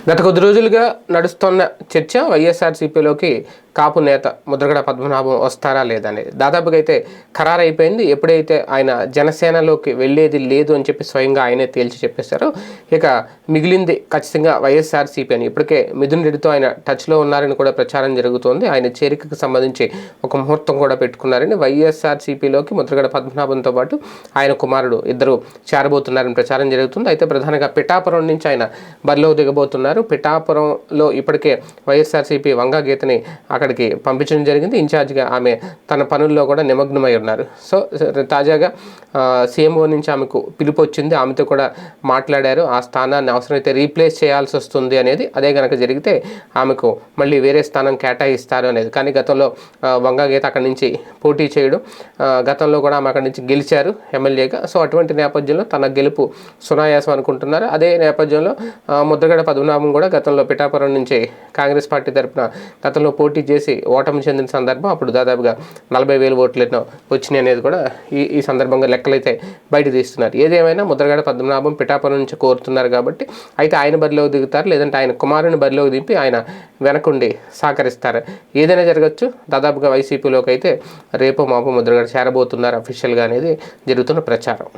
గత కొద్ది రోజులుగా నడుస్తున్న చర్చ వైఎస్ఆర్సీపీలోకి కాపు నేత ముద్రగడ పద్మనాభం వస్తారా లేదా అనేది దాదాపుగా అయితే ఖరారైపోయింది. ఎప్పుడైతే ఆయన జనసేనలోకి వెళ్ళేది లేదు అని చెప్పి స్వయంగా ఆయనే తేల్చి చెప్పేశారో ఇక మిగిలింది ఖచ్చితంగా వైఎస్ఆర్సీపీ అని. ఇప్పటికే మిథున్ రెడ్డితో ఆయన టచ్లో ఉన్నారని కూడా ప్రచారం జరుగుతోంది. ఆయన చేరికకు సంబంధించి ఒక ముహూర్తం కూడా పెట్టుకున్నారని. వైఎస్ఆర్సీపీలోకి ముద్రగడ పద్మనాభంతో పాటు ఆయన కుమారుడు ఇద్దరు చేరబోతున్నారని ప్రచారం జరుగుతుంది. అయితే ప్రధానంగా పిఠాపురం నుంచి ఆయన బరిలో దిగబోతున్నారు. పిఠాపురంలో ఇప్పటికే వైఎస్ఆర్సీపీ వంగా గీతని అక్కడికి పంపించడం జరిగింది. ఇన్ఛార్జిగా ఆమె తన పనుల్లో కూడా నిమగ్నమై ఉన్నారు. సో తాజాగా సీఎంఓ నుంచి ఆమెకు పిలుపు వచ్చింది. ఆమెతో కూడా మాట్లాడారు. ఆ స్థానాన్ని అవసరమైతే రీప్లేస్ చేయాల్సి వస్తుంది అనేది. అదే కనుక జరిగితే ఆమెకు మళ్ళీ వేరే స్థానం కేటాయిస్తారు అనేది. కానీ గతంలో వంగా గీత అక్కడి నుంచి పోటీ చేయడం, గతంలో కూడా ఆమె అక్కడి నుంచి గెలిచారు ఎమ్మెల్యేగా. సో అటువంటి నేపథ్యంలో తన గెలుపు సునాయాసం అనుకుంటున్నారు. అదే నేపథ్యంలో ముద్రగడ పద్మనాభం కూడా గతంలో పిఠాపురం నుంచి కాంగ్రెస్ పార్టీ తరఫున గతంలో పోటీ చేసి ఓటమి చెందిన సందర్భం. అప్పుడు దాదాపుగా 40,000 ఓట్లు వచ్చినాయి అనేది కూడా ఈ సందర్భంగా లెక్కలైతే బయట తీస్తున్నారు. ఏదేమైనా ముద్రగడ పద్మనాభం పిఠాపురం నుంచి కోరుతున్నారు కాబట్టి అయితే ఆయన బరిలోకి దిగుతారు, లేదంటే ఆయన కుమారుని బరిలోకి దింపి ఆయన వెనకుండి సహకరిస్తారు. ఏదైనా జరగచ్చు. దాదాపుగా వైసీపీలోకి అయితే రేపు మాపు ముద్రగడ చేరబోతున్నారు అఫీషియల్గా అనేది జరుగుతున్న ప్రచారం.